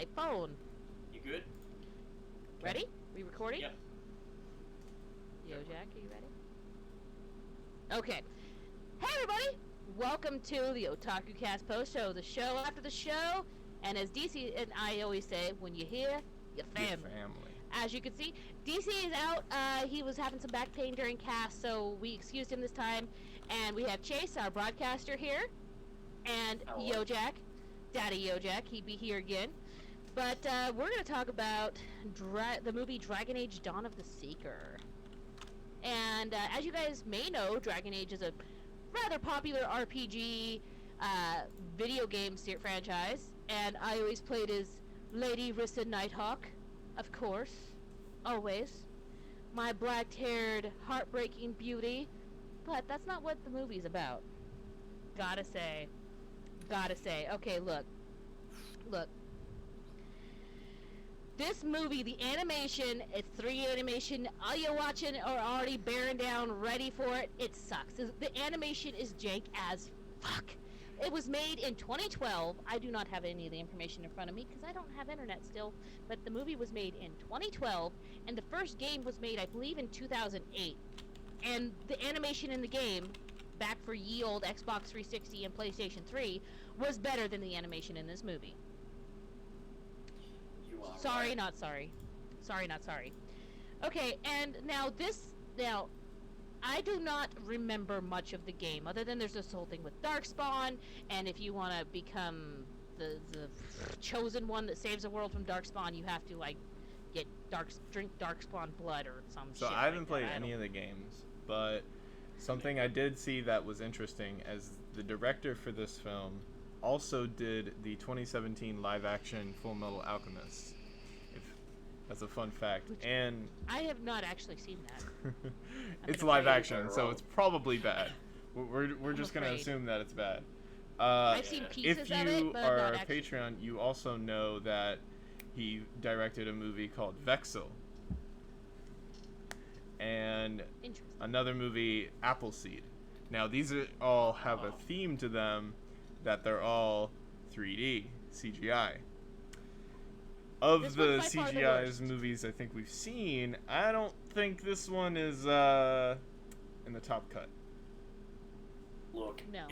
my phone. You good? Ready? We recording? Yep. Yo, Jack, are you ready? Okay. Hey, everybody! Welcome to the Otakucast Postshow, the show after the show. And as DC and I always say, when you're here, you're family. As you can see, DC is out. He was having some back pain during cast, so we excused him this time. And we have Chase, our broadcaster, here. And Yo Jack, Daddy Yo Jack, he'd be here again. But we're going to talk about the movie Dragon Age Dawn of the Seeker. And as you guys may know, Dragon Age is a rather popular RPG video game franchise. And I always played as Lady Rissa Nighthawk, of course, always. My black-haired, heartbreaking beauty. But that's not what the movie's about. Gotta say. Okay, look. This movie, the animation, it's 3D animation. All you're watching are already bearing down, ready for it. It sucks. The animation is jank as fuck. It was made in 2012. I do not have any of the information in front of me because I don't have internet still. But the movie was made in 2012, and the first game was made, I believe, in 2008. And the animation in the game, back for ye old Xbox 360 and PlayStation 3, was better than the animation in this movie. Sorry, right. Not sorry. Sorry, not sorry. Okay, and now I do not remember much of the game, other than there's this whole thing with Darkspawn, and if you want to become the chosen one that saves the world from Darkspawn, you have to, like, drink Darkspawn blood or some shit. So I haven't played any of the games, but something I did see that was interesting, as the director for this film also did the 2017 live-action Full Metal Alchemist. That's a fun fact. And I have not actually seen that. It's live-action, so it's probably bad. We're just going to assume that it's bad. I've seen pieces of it, but if you are a actually. Patreon, you also know that he directed a movie called Vexel. And another movie, Appleseed. Now, these all have a theme to them, that they're all 3D, CGI. Of the CGI's movies I think we've seen, I don't think this one is in the top cut. Look, no.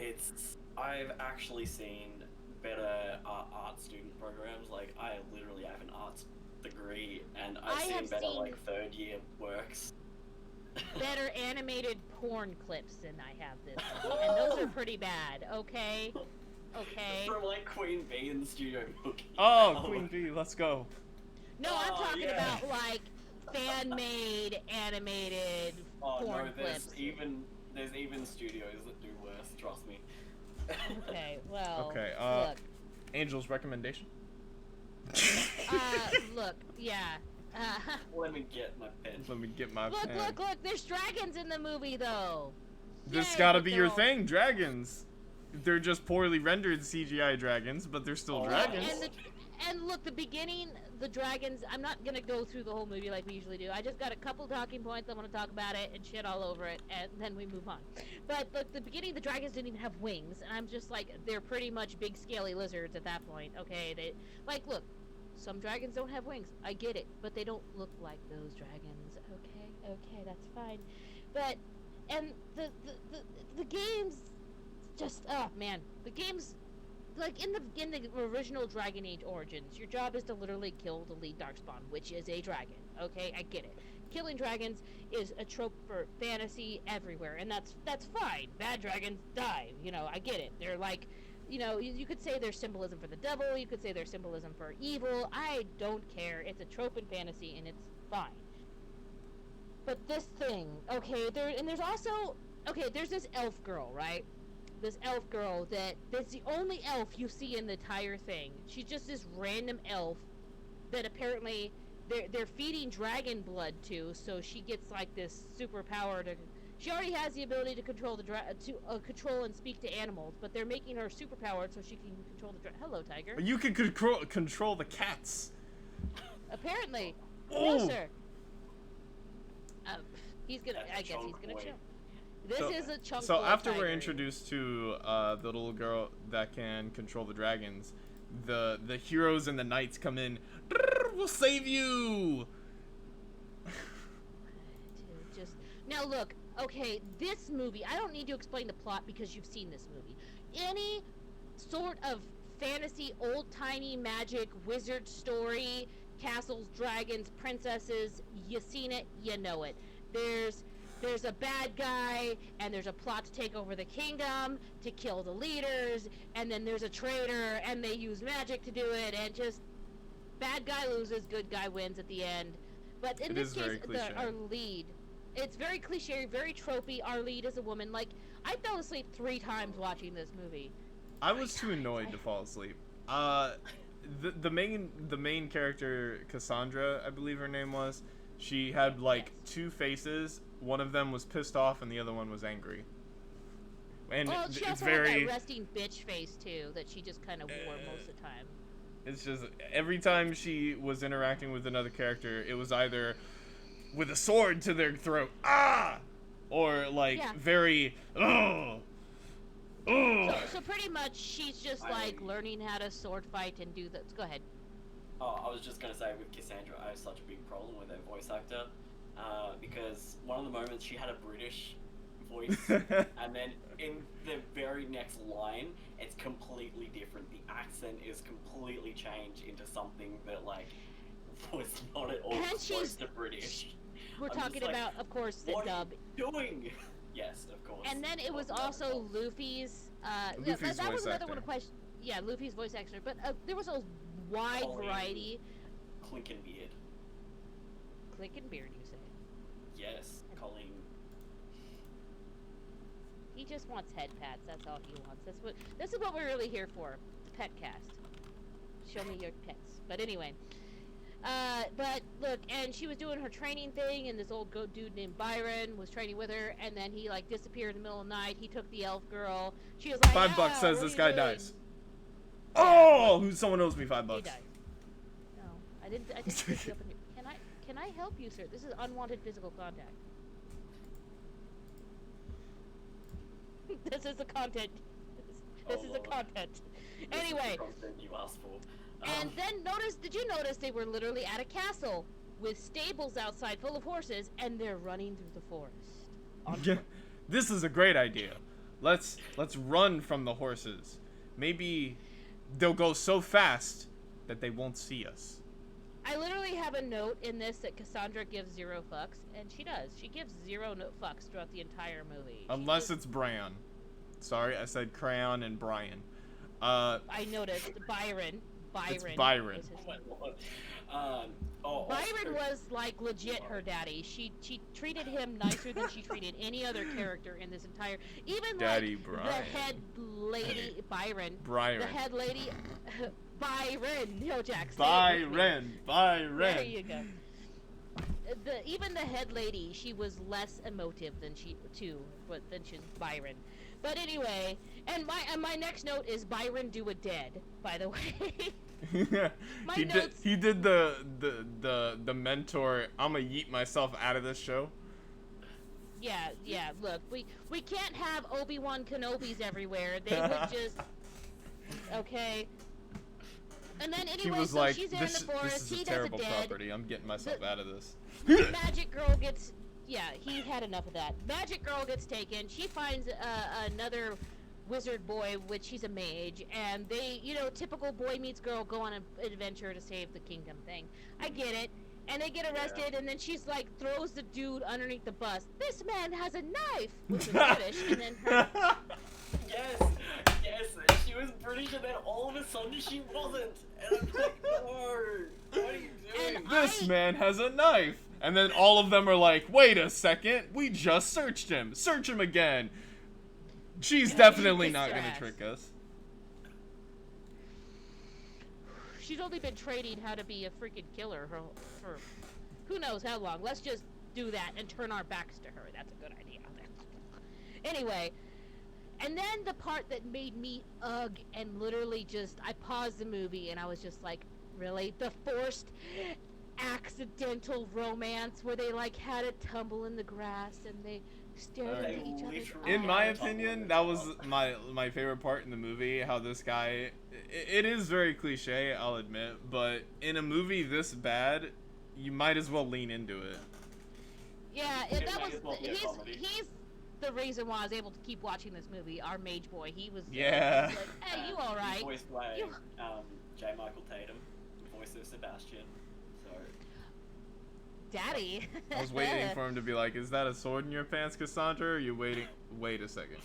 I've actually seen better art student programs. Like, I literally have an arts degree, and I've seen better, like, third year works. Better animated porn clips than I have this movie, and those are pretty bad, okay? Okay. From, like, Queen Bee in the Studio Book. Oh, Queen Bee, let's go. No, I'm talking about, like, fan-made animated porn clips. There's even studios that do worse, trust me. Okay, well, okay, look. Angel's recommendation? Look, yeah. Let me get my pen. Let me get my pen. Look, there's dragons in the movie, though. This gotta be your thing, dragons. They're just poorly rendered CGI dragons, but they're still dragons. And look, the beginning, the dragons, I'm not going to go through the whole movie like we usually do. I just got a couple talking points. I want to talk about it and shit all over it, and then we move on. But look, the beginning, the dragons didn't even have wings, and I'm just like, they're pretty much big, scaly lizards at that point, okay? Look, some dragons don't have wings. I get it, but they don't look like those dragons, okay, that's fine. But, and the games... Just, oh man, the game's, like, in the original Dragon Age Origins, your job is to literally kill the lead Darkspawn, which is a dragon, okay, I get it. Killing dragons is a trope for fantasy everywhere, and that's fine. Bad dragons die, I get it. They're like, you could say there's symbolism for the devil, you could say there's symbolism for evil, I don't care. It's a trope in fantasy, and it's fine. But this thing, okay, there's also, okay, there's this elf girl, right? This elf girl that's the only elf you see in the entire thing. She's just this random elf that apparently they're feeding dragon blood to, so she gets like this superpower to. She already has the ability to control control and speak to animals, but they're making her superpowered so she can control the. Hello, tiger. You can control the cats. Apparently, oh. No, sir. I guess he's gonna chill. This is a chunk. So after we're introduced to the little girl that can control the dragons, the heroes and the knights come in. We'll save you. Dude, just now look. Okay, this movie. I don't need to explain the plot because you've seen this movie. Any sort of fantasy, old-timey magic, wizard story, castles, dragons, princesses, you seen it, you know it. There's a bad guy, and there's a plot to take over the kingdom, to kill the leaders, and then there's a traitor, and they use magic to do it, and just bad guy loses, good guy wins at the end. But in this case, our lead, it's very cliche, very tropey. Our lead is a woman. Like, I fell asleep 3 times watching this movie. I was too annoyed to fall asleep. The main character, Cassandra, I believe her name was, she had like 2 faces. One of them was pissed off, and the other one was angry. And well, she also had that resting bitch face too that she just kind of wore most of the time. It's just every time she was interacting with another character, it was either with a sword to their throat, or like very, So pretty much she's just like learning how to sword fight and do that. Go ahead. Oh, I was just gonna say with Cassandra, I have such a big problem with her voice actor, because one of the moments she had a British voice, and then in the very next line, it's completely different. The accent is completely changed into something that like was not at all close to British. We're talking about, of course, the dub. What are you doing? Yes, of course. And then it was also Luffy's. That was another one of question. Yeah, Luffy's voice actor, but there was a wide variety. Clinkenbeard. Clinkenbeard, you say? Yes, Colleen. He just wants head pats. That's all he wants. This is what we're really here for. The pet cast. Show me your pets. But anyway. But look, and she was doing her training thing, and this old goat dude named Byron was training with her, and then he like disappeared in the middle of the night. He took the elf girl. She was like, $5 says this guy dies. Oh, someone owes me $5. He died. No, I didn't pick you up in here. Can I help you, sir? This is unwanted physical contact. This is the content. This is the content. Anyway. Content you asked for. And then did you notice they were literally at a castle with stables outside full of horses, and they're running through the forest? This is a great idea. Let's run from the horses. Maybe they'll go so fast that they won't see us. I literally have a note in this that Cassandra gives 0 fucks, and she does. She gives 0 fucks throughout the entire movie. Unless it's Brian. Sorry, I said Crayon and Brian. I noticed Byron. It's Byron. Byron was like legit her daddy. She treated him nicer than she treated any other character in this entire. Even Daddy like Brian. The head lady Byron. Byron. The head lady Byron. No, Jack. Byron. There you go. Even the head lady, she was less emotive than she's Byron. But anyway, and my next note is Byron do a dead, by the way. He did the mentor, I'm gonna yeet myself out of this show. Yeah, look, we can't have Obi-Wan Kenobis everywhere. They would just okay. And then anyway, he was so like, she's there in the forest, this is he a does terrible a dead. property, I'm getting myself out of this. Magic girl gets, he had enough of that. Magic girl gets taken. She finds another wizard boy, which he's a mage, and they, typical boy meets girl, go on an adventure to save the kingdom thing. I get it. And they get arrested, and then she's like, throws the dude underneath the bus. This man has a knife, which is British, and then her... Yes, she was British, and then all of a sudden she wasn't. And I'm like, no, what are you doing? This man has a knife. And then all of them are like, wait a second, we just searched him. Search him again. She's definitely not going to trick us. She's only been training how to be a freaking killer for who knows how long. Let's just do that and turn our backs to her. That's a good idea. Anyway, and then the part that made me ugh and literally just, I paused the movie and I was just like, really? The forced accidental romance where they like had a tumble in the grass and they staring They at each other's literally- In my eyes. opinion, that was my favorite part in the movie. How this guy, it is very cliche, I'll admit, but in a movie this bad, you might as well lean into it. Yeah, It that might was as well be a comedy. he's the reason why I was able to keep watching this movie. Our mage boy, he was Yeah. he was like, hey, you all right? Voiced by You- J. Michael Tatum, voice of Sebastian. So Daddy. I was waiting for him to be like, "Is that a sword in your pants, Cassandra?" Or are you waiting? Wait a second.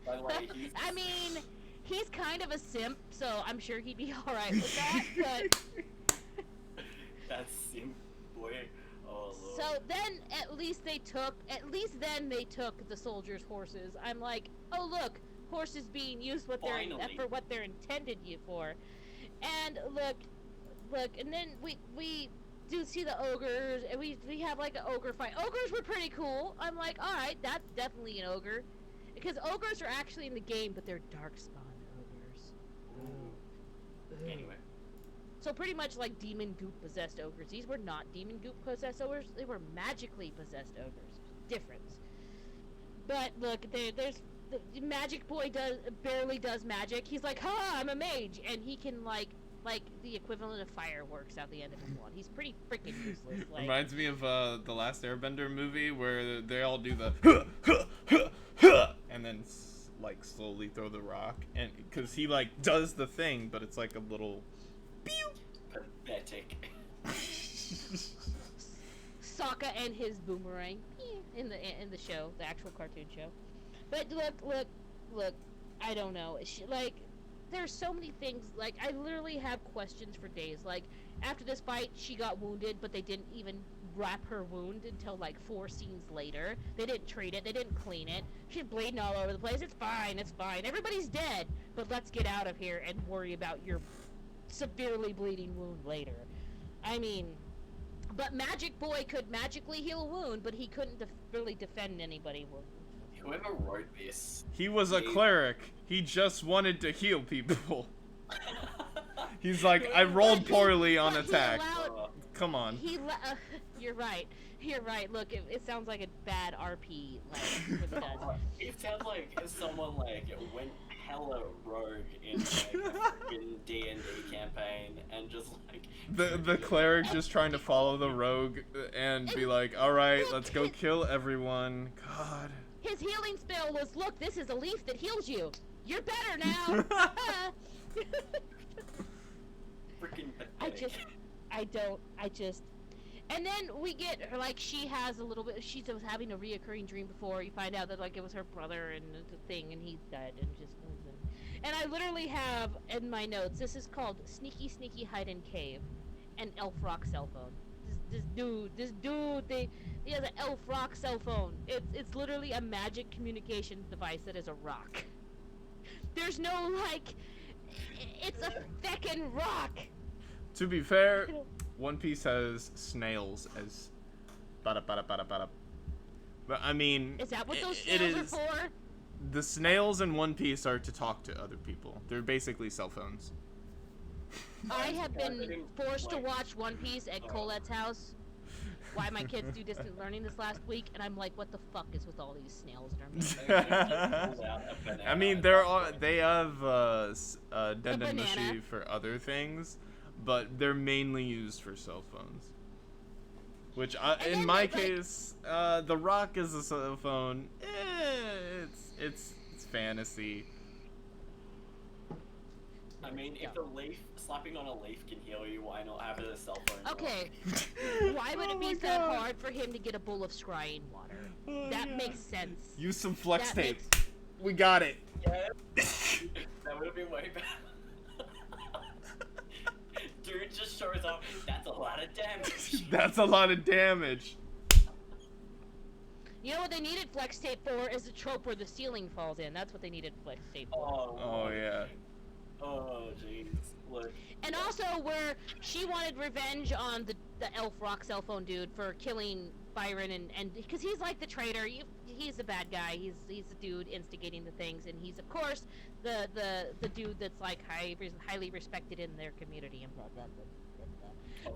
by the way, he's I mean, he's kind of a simp, so I'm sure he'd be all right with that. But that's Sim boy. Oh lord. so then, at least then they took the soldiers' horses. I'm like, oh look, horses being used Finally. for what they're intended you for. And look, and then we do see the ogres, and we have like an ogre fight. Ogres were pretty cool. I'm like, all right, that's definitely an ogre, because ogres are actually in the game, but they're darkspawn ogres. Anyway, So pretty much like demon goop possessed ogres. These were not demon goop possessed ogres. They were magically possessed ogres. Difference. But look, there's the magic boy barely does magic. He's like, ha, I'm a mage, and he can like the equivalent of fireworks at the end of his one. He's pretty freaking useless. Like, Reminds me of the last Airbender movie where they all do the and then like slowly throw the rock, and because he like does the thing, but it's like a little pathetic. Sokka and his boomerang in the show, the actual cartoon show. But look, I don't know. Like, there's so many things. Like, I literally have questions for days. Like, after this fight, she got wounded, but they didn't even wrap her wound until like 4 scenes later. They didn't treat it. They didn't clean it. She's bleeding all over the place. It's fine. It's fine. Everybody's dead. But let's get out of here and worry about your severely bleeding wound later. I mean, but Magic Boy could magically heal a wound, but he couldn't really defend anybody. Whoever wrote this, He was a cleric. He just wanted to heal people. He's like, I rolled poorly on But he attack. allowed- Come on. You're right. You're right. Look, it sounds like a bad RP. Like, it really does. it sounds like someone like went hella rogue in like in D&D campaign and just like The cleric just trying to follow the rogue and be like, all right, let's go kill everyone. God. His healing spell was, look, this is a leaf that heals you. You're better now. freaking pathetic. And then we get her, like, she has a little bit, she was having a reoccurring dream before. You find out that, like, it was her brother and the thing, and he's dead, and just, and I literally have in my notes, this is called Sneaky Sneaky Hide in Cave, and Elf Rock cell phone. This dude, he has an Elf Rock cell phone. It's literally a magic communication device that is a rock. There's no, like, it's a feckin' rock. To be fair, One Piece has snails as bada bada bada bada. But I mean, Is that what those it snails are is. for? The snails in One Piece are to talk to other people. They're basically cell phones. I have been forced to watch One Piece at Colette's house. Why my kids do distant learning this last week, and I'm like, what the fuck is with all these snails in our meat? I mean, they have Denden banana. Mushi for other things, but they're mainly used for cell phones. Which, in then my there's, like- case, the Rock is a cell phone. It's fantasy. I mean, if the leaf slapping on a leaf can heal you, why not have it as a cell phone? Okay, why would it be so hard for him to get a bowl of scrying water? That makes sense. Use some flex That tape. makes- We got it. Yeah, that would have been way better. Dude just shows up. That's a lot of damage. That's a lot of damage. You know what they needed flex tape for is the trope where the ceiling falls in. That's what they needed flex tape for. Oh yeah. Oh jeez. Look. And also where she wanted revenge on the Elf Rock cell phone dude for killing Byron, and because he's like the traitor, he's the bad guy. He's the dude instigating the things, and he's of course the dude that's like highly respected in their community and blah blah blah.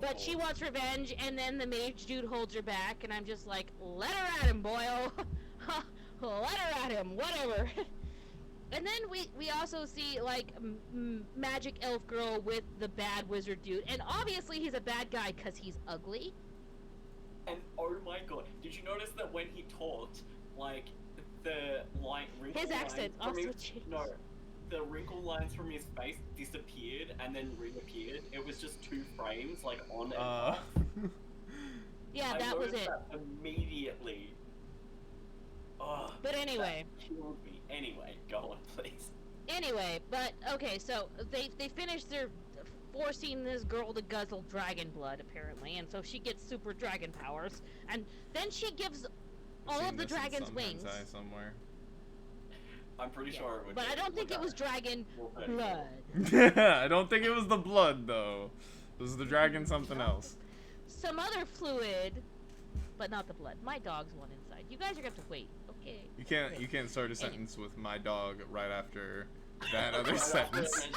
But she wants revenge, and then the mage dude holds her back, and I'm just like, let her at him, boyo. Let her at him, whatever. And then we also see, like, magic elf girl with the bad wizard dude, and obviously he's a bad guy because he's ugly. And oh my god, did you notice that when he talked, like, the his accent also changed. No, the wrinkle lines from his face disappeared and then reappeared. It was just 2 frames, like, on and off. Yeah, that was it. That immediately. Oh, but anyway. That killed me. Anyway, go on, please. Anyway, but, okay, so they finished their forcing this girl to guzzle dragon blood, apparently, and so she gets super dragon powers, and then she gives all of the dragon's wings. Somewhere. I'm pretty sure it would. But I don't think it was dragon blood. I don't think it was the blood, though. It was the dragon something else. Some other fluid, but not the blood. My dog's one inside. You guys are gonna have to wait, okay? You can't start a sentence with my dog right after that other sentence.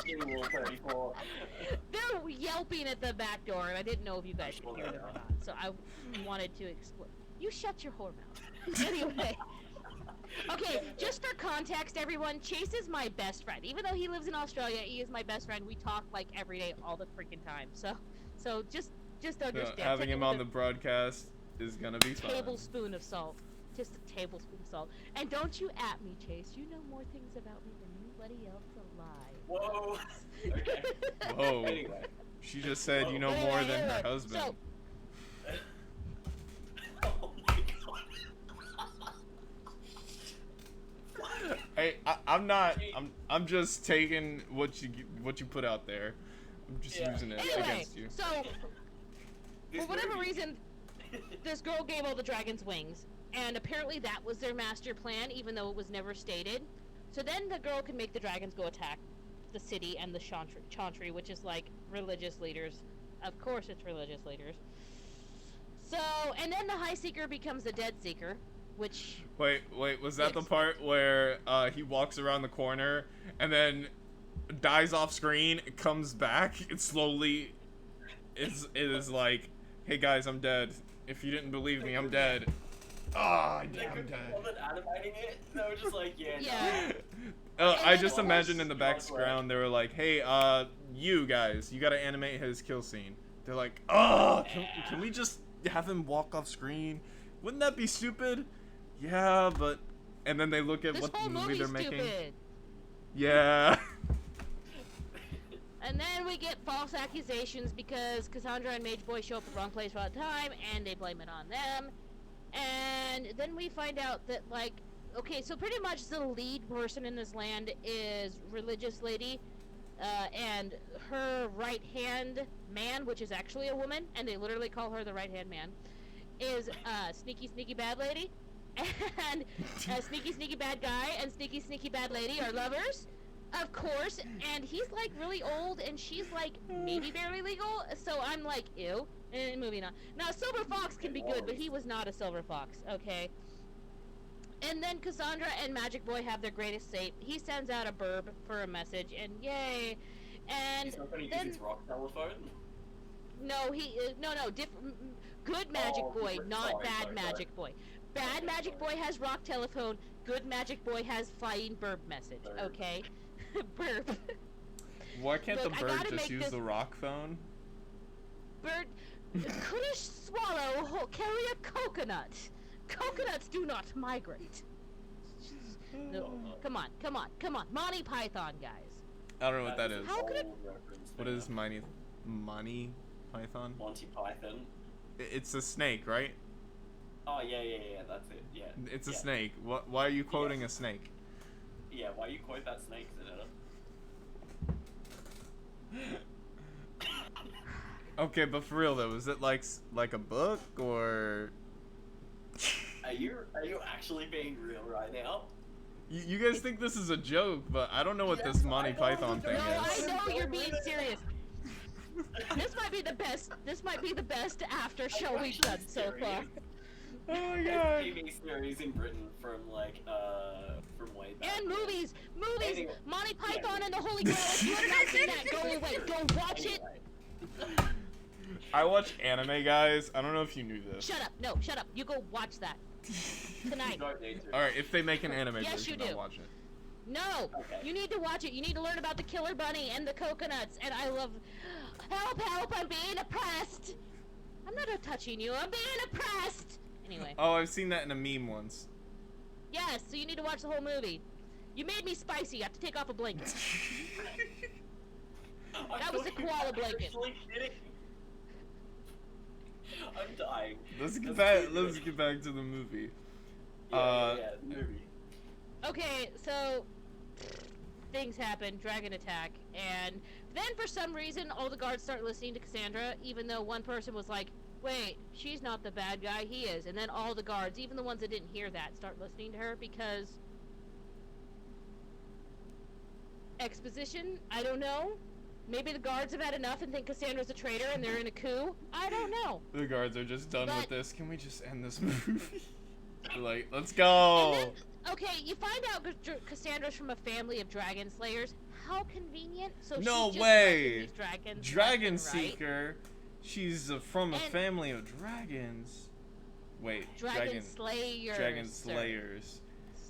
They're yelping at the back door, and I didn't know if you guys could hear them or not. So I wanted to explain. You shut your whore mouth. Anyway. Okay, just for context, everyone, Chase is my best friend. Even though he lives in Australia, he is my best friend. We talk like every day, all the freaking time. So just understand. So having him on the broadcast is gonna be fun. Tablespoon of salt. Just a tablespoon of salt. And don't you at me, Chase. You know more things about me than anybody else alive. Whoa. Okay. Whoa. Anyway. She just said you know more than her husband. So, Oh my god. Hey, I'm just taking what you put out there. I'm just using it anyway, against you. So, for whatever reason, this girl gave all the dragons wings, and apparently that was their master plan, even though it was never stated. So then the girl can make the dragons go attack the city and the Chantry, which is like religious leaders. Of course it's religious leaders. So, and then the High Seeker becomes the Dead Seeker, which... Wait, was that the part where he walks around the corner and then dies off screen, comes back, it slowly is like, hey guys, I'm dead. If you didn't believe me, I'm dead. Ah, I'm dead. Wasn't animating it. They were just like, yeah. I just imagined in the background they were like, hey, you guys, you gotta animate his kill scene. They're like, oh, can we just have him walk off screen? Wouldn't that be stupid? Yeah, but... And then they look at what the movie they're making. Stupid. Yeah. And then we get false accusations because Cassandra and Mage Boy show up at the wrong place all the time, and they blame it on them. And then we find out that, like, okay, so pretty much the lead person in this land is Religious Lady, and her right-hand man, which is actually a woman, and they literally call her the right-hand man, is Sneaky Bad Lady. And Sneaky Bad Guy and Sneaky Bad Lady are lovers, of course, and he's like really old and she's like maybe barely legal, so I'm like, ew. And moving on. Now Silver Fox can be good, but he was not a Silver Fox, okay? And then Cassandra and Magic Boy have their greatest save. He sends out a burb for a message, and yay. And he's not gonna use his rock telephone? No, good Magic Boy, not bad Magic Boy. Bad Magic Boy has rock telephone. Good Magic Boy has flying burb message. Okay, burb. Why can't the bird just use the rock phone? Bird, Kunish swallow carry a coconut. Coconuts do not migrate. No, come on. Monty Python, guys. I don't know what that is. How could it? What is Monty Python? Monty Python. It's a snake, right? Oh yeah, that's it. Yeah. It's a snake. Why are you quoting a snake? Yeah, why you quote that snake, Zanetta? Okay, but for real though, is it like a book or? Are you actually being real right now? You guys think this is a joke, but I don't know what this Monty Python thing is. I know you're being serious. This might be the best after show we've done so far. Oh my It's god. a TV series in Britain from from way back. And movies! Anyway, Monty Python and the Holy Grail, if you have not seen that, go away, go watch it! Anyway. I watch anime, guys. I don't know if you knew this. Shut up, no, shut up, you go watch that. Tonight. You don't need to. Alright, if they make an anime Yes, version, you do. I'll watch it. No! Okay. You need to watch it, you need to learn about the killer bunny and the coconuts, and I love... Help, I'm being oppressed! I'm not touching you, I'm being oppressed! Anyway. Oh, I've seen that in a meme once. Yes, so you need to watch the whole movie. You made me spicy, I have to take off a blanket. That was a koala blanket. I'm dying. Let's get That's back. too Let's good. get back to the movie. Yeah, movie. Okay, so things happen, dragon attack, and then for some reason all the guards start listening to Cassandra, even though one person was like, wait, she's not the bad guy, he is. And then all the guards, even the ones that didn't hear that, start listening to her because exposition, I don't know. Maybe the guards have had enough and think Cassandra's a traitor and they're in a coup. I don't know. The guards are just done with But- this. Can we just end this movie? They're like, let's go. And then, okay, you find out Cassandra's from a family of dragon slayers. How convenient. So No she's just way. wrecking these dragons Dragon left and right. Seeker. She's from a And- family of dragons. Wait, Dragon Slayers. Dragon sir. Slayers.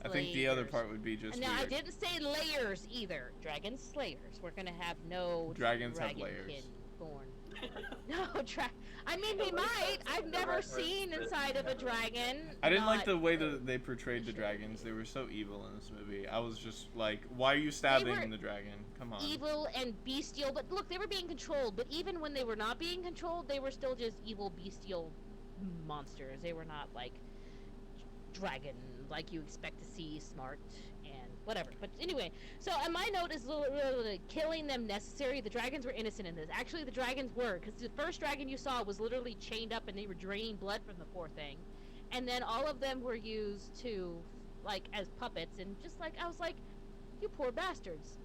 I think the other Slayers. part would be just Now, I weird. didn't say layers either. Dragon Slayers. We're gonna have no Dragons have dragon layers. kid born. No, I mean, we might. I've never seen inside of a dragon. I didn't like not- the way that they portrayed the dragons. They were so evil in this movie. I was just like, why are you stabbing were the dragon? Come on. evil and bestial, but look, they were being controlled. But even when they were not being controlled, they were still just evil, bestial monsters. They were not like dragon, like you expect to see, smart and whatever. But anyway, so my note is killing them necessary. The dragons were innocent in this. Actually, the dragons were, because the first dragon you saw was literally chained up and they were draining blood from the poor thing. And then all of them were used to, like, as puppets. And just like, I was like, you poor bastards.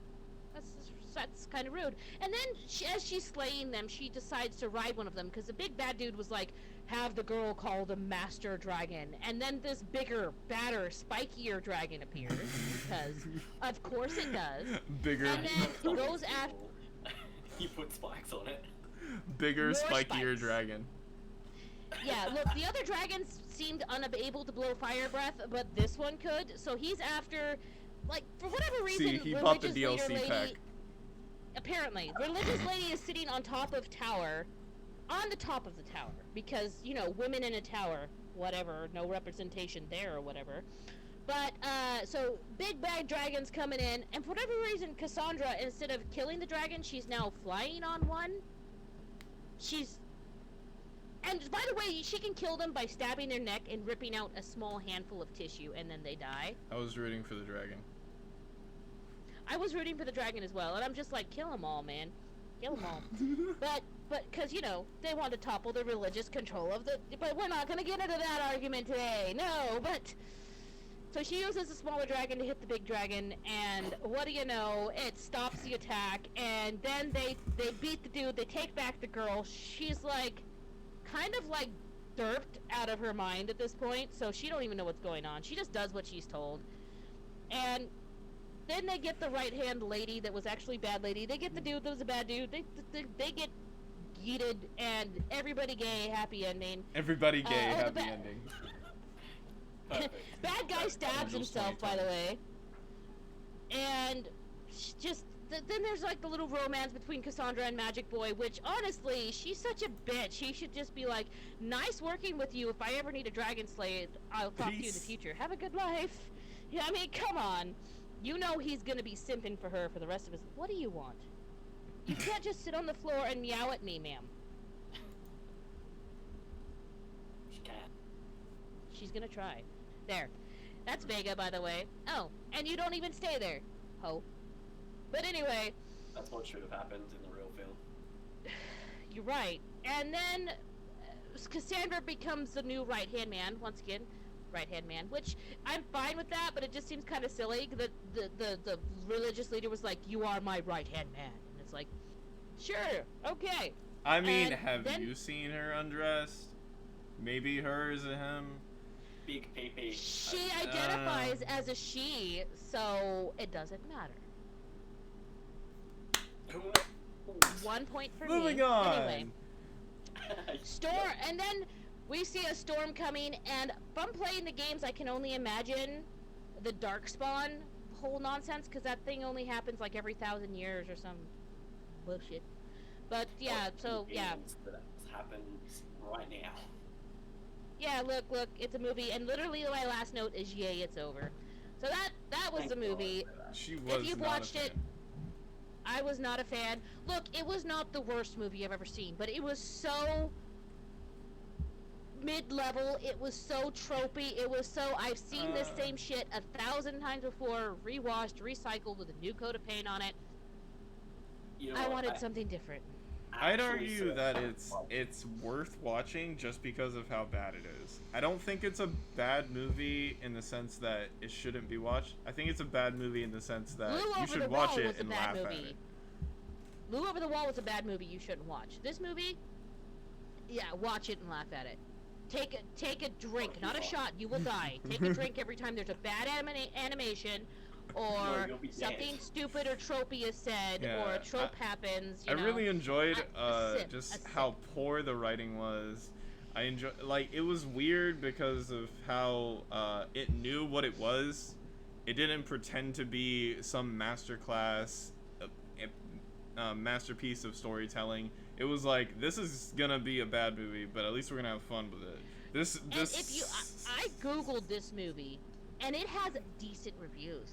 That's kind of rude. And then as she's slaying them, she decides to ride one of them because the big bad dude was like, have the girl call the master dragon. And then this bigger, badder, spikier dragon appears because of course it does. Bigger, And then goes after. He put spikes on it. bigger, More spikier spikes. dragon. Yeah, look, the other dragons seemed unable to blow fire breath, but this one could. So he's after, like, for whatever reason, See, he bought the religious leader DLC pack. lady. Apparently, religious lady is sitting on top of tower, on the top of the tower, because, you know, women in a tower, whatever, no representation there or whatever. But, so, big bad dragon's coming in, and for whatever reason, Cassandra, instead of killing the dragon, she's now flying on one. And by the way, she can kill them by stabbing their neck and ripping out a small handful of tissue, and then they die. I was rooting for the dragon. I was rooting for the dragon as well, and I'm just like, kill them all, man. Kill them all. But, because, you know, they want to topple the religious control of the... But we're not going to get into that argument today, no, but... So she uses the smaller dragon to hit the big dragon, and what do you know, it stops the attack, and then they beat the dude, they take back the girl. She's like, kind of like derped out of her mind at this point, so she don't even know what's going on. She just does what she's told. And then they get the right-hand lady that was actually bad lady. They get the dude that was a bad dude. They get yeeted, and everybody gay, happy ending. Everybody gay, the happy ba- ending. Perfect. Bad guy stabs Angels himself, by 2020. the way. And just then there's like the little romance between Cassandra and Magic Boy, which honestly, she's such a bitch. She should just be like, nice working with you. If I ever need a dragon slay, I'll talk to you in the Peace. future. Have a good life. Yeah, I mean, come on. You know he's gonna be simping for her for the rest of his... What do you want? You can't just sit on the floor and meow at me, ma'am. She can. She's gonna try. There. That's Vega, by the way. Oh, and you don't even stay there, ho. But anyway, That's what should have happened in the real film. you're right. And then Cassandra becomes the new right-hand man, once again. Right-hand man, which I'm fine with that, but it just seems kind of silly. The religious leader was like, you are my right-hand man. And it's like, sure, okay. I mean, And have then- you seen her undressed? Maybe her is a him. big PP. She identifies as a she, so it doesn't matter. Who knows? 1 point for Moving me. on. Anyway, storm, and then we see a storm coming, and from playing the games, I can only imagine the Darkspawn whole nonsense, because that thing only happens like every 1,000 years or some bullshit. But yeah, so yeah. That happens right now. Yeah, look, it's a movie, and literally my last note is yay, it's over. So that was the movie. She was If you've not watched a fan. it, I was not a fan. Look, it was not the worst movie I've ever seen, but it was so mid-level, it was so tropey, it was so, I've seen this same shit 1,000 times before, rewashed, recycled with a new coat of paint on it. You know I what? wanted something different. I'd Actually, argue so- that it's worth watching just because of how bad it is. I don't think it's a bad movie in the sense that it shouldn't be watched. I think it's a bad movie in the sense that Blue you Over should the watch Wall it was a and bad laugh at movie. it. Blue Over the Wall was a bad movie you shouldn't watch. This movie, yeah, watch it and laugh at it. Take a drink, not a shot, you will die. Take a drink every time there's a bad animation, or you'll be dead. something stupid or tropey is said, Yeah, or a trope happens. I really enjoyed a sip. just how poor the writing was. I enjoy it was weird because of how it knew what it was. It didn't pretend to be some masterclass, masterpiece of storytelling. It was like, this is gonna be a bad movie, but at least we're gonna have fun with it. This. And if you, I googled this movie, and it has decent reviews.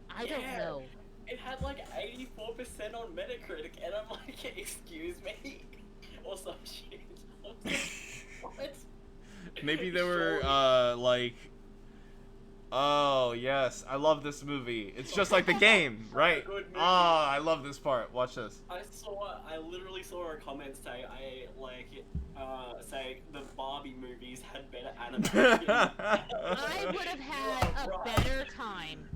I don't Yeah. know. It had like 84% on Metacritic, and I'm like, excuse me? Or some shit. What? Maybe they were like, oh yes, I love this movie. It's just like the game, right? Good movie. Ah, I love this part. Watch this. I literally saw a comment say, say the Barbie movies had better animation. I would have had a better time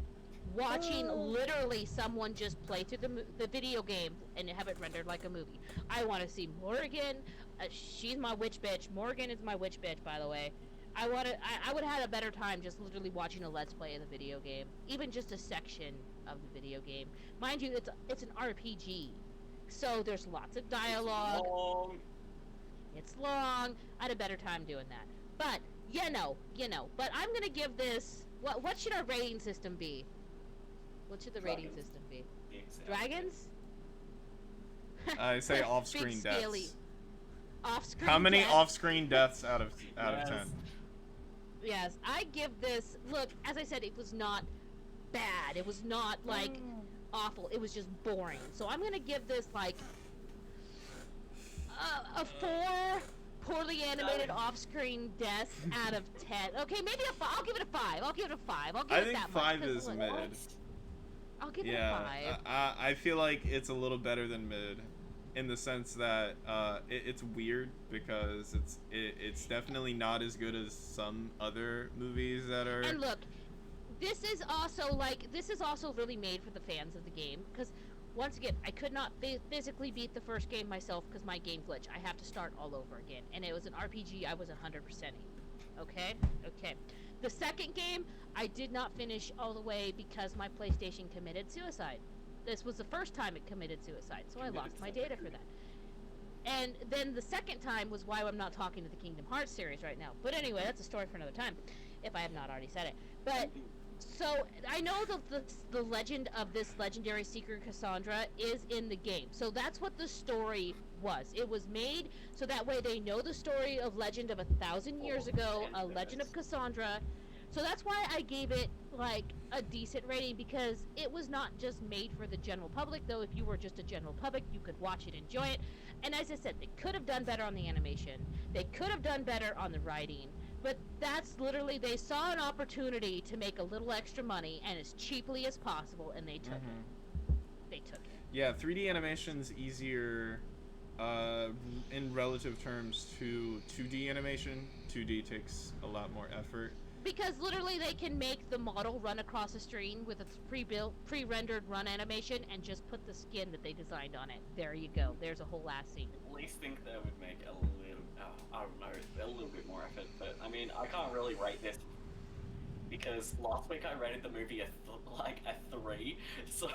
watching literally someone just play through the video game and have it rendered like a movie. I want to see Morgan. She's my witch bitch. Morgan is my witch bitch, by the way. I would have had a better time just literally watching a let's play of the video game, even just a section of the video game. Mind you, it's an RPG, so there's lots of dialogue. It's long. I had a better time doing that. But you know. But I'm gonna give this. What should our rating system be? What should the rating system be? Dragons? I say off-screen Big, deaths. scaly. Off-screen How many deaths? off-screen deaths out of 10? Yes, I give this. Look, as I said, it was not bad. It was not like awful. It was just boring. So I'm gonna give this like a 4 poorly animated off-screen deaths out of 10. Okay, maybe a 5. I'll give it a 5. I'll give it a 5. I'll give I it think that 5 much. 'Cause is look, mid. I'll give it a Yeah, 5. I feel like it's a little better than mid, in the sense that it's weird because it's definitely not as good as some other movies that are. And look, this is also really made for the fans of the game, because once again, I could not physically beat the first game myself because my game glitched. I have to start all over again, and it was an RPG I was 100%ing. Okay. The second game I did not finish all the way because my PlayStation committed suicide. This was the first time it committed suicide, so I lost my data for that. And then the second time was why I'm not talking to the Kingdom Hearts series right now. But anyway, that's a story for another time, if I have not already said it. But so I know the legend of this legendary seeker Cassandra is in the game. So that's what the story was. It was made so that way they know the story of legend of 1,000 years ago, a legend of Cassandra. So that's why I gave it like a decent rating, because it was not just made for the general public, though if you were just a general public, you could watch it, enjoy it. And as I said, they could have done better on the animation. They could have done better on the writing. But that's literally, they saw an opportunity to make a little extra money and as cheaply as possible, and they took it. They took it. Yeah, 3D animation's easier in relative terms to 2D animation. 2D takes a lot more effort. Because literally they can make the model run across the screen with a pre-rendered run animation and just put the skin that they designed on it. There you go. There's a whole last scene. At least think they would make a little, I don't know, a little bit more effort. But I mean, I can't really rate this because last week I rated the movie a 3, so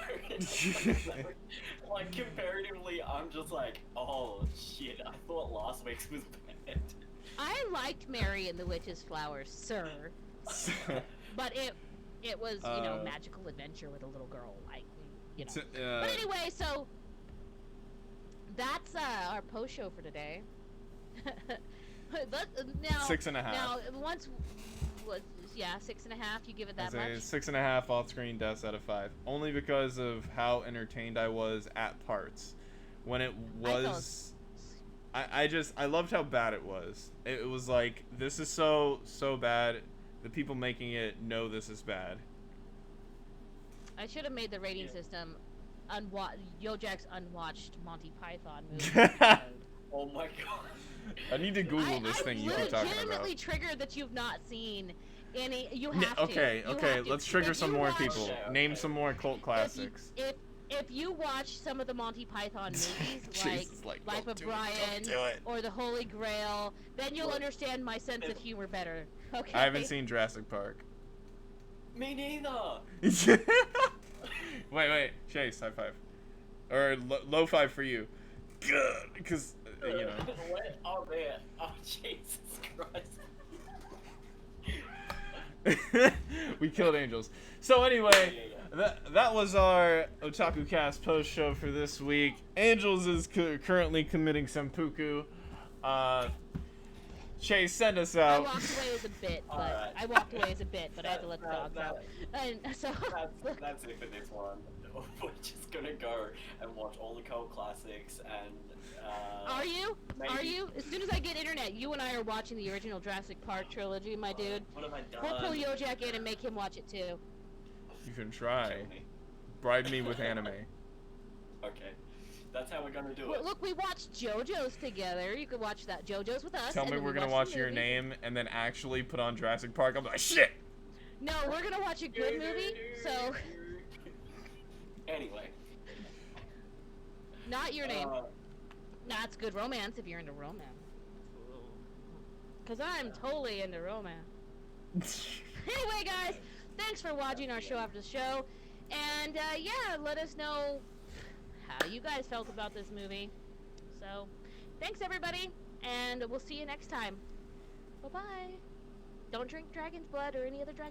like comparatively, I'm just like, oh shit, I thought last week's was bad. I liked Mary and the Witch's Flowers, sir. But it was, you know, magical adventure with a little girl, like, you know. But anyway, so that's our post show for today. Now 6.5. Now, once, yeah, 6.5. You give it that much? 6.5 off-screen deaths out of 5. Only because of how entertained I was at parts. When it was, I loved how bad it was. It was like, this is so bad. The people making it know this is bad. I should have made the rating system Yo Jack's unwatched Monty Python movie. Oh my god. I need to Google this thing you keep talking about. I'm legitimately triggered that you've not seen any. You have to. Okay, let's trigger some more people. Name some more cult If classics. you watch some of the Monty Python movies, like Life of Brian or The Holy Grail, then you'll understand my sense of humor better. Okay. I haven't seen Jurassic Park. Me neither. Wait, Chase, high five, or low five for you. Good, because you know. What? Oh man! Oh Jesus Christ! We killed angels. So anyway, that was our Otakucast post show for this week. Angels is currently committing seppuku. Chase, send us out. I walked away as a bit, but I had to let the dogs out. And so that's it for this one. We're just gonna go and watch all the cult classics and. Are you? Maybe. Are you? As soon as I get internet, you and I are watching the original Jurassic Park trilogy, my dude. What have I done? We'll pull Yo Jack in and make him watch it too. You can try. Bribe me with anime. Okay. That's how we're gonna do it. Look, we watched JoJo's together. You could watch that JoJo's with us. Tell me we're gonna watch Your Name and then actually put on Jurassic Park. I'm like, shit! No, we're gonna watch a good movie, so... Anyway. Not Your Name. Nah, it's good romance if you're into romance. Because I'm totally into romance. Anyway, guys, thanks for watching our show after the show. And, yeah, let us know how you guys felt about this movie. So, thanks, everybody, and we'll see you next time. Bye-bye. Don't drink dragon's blood or any other dragon.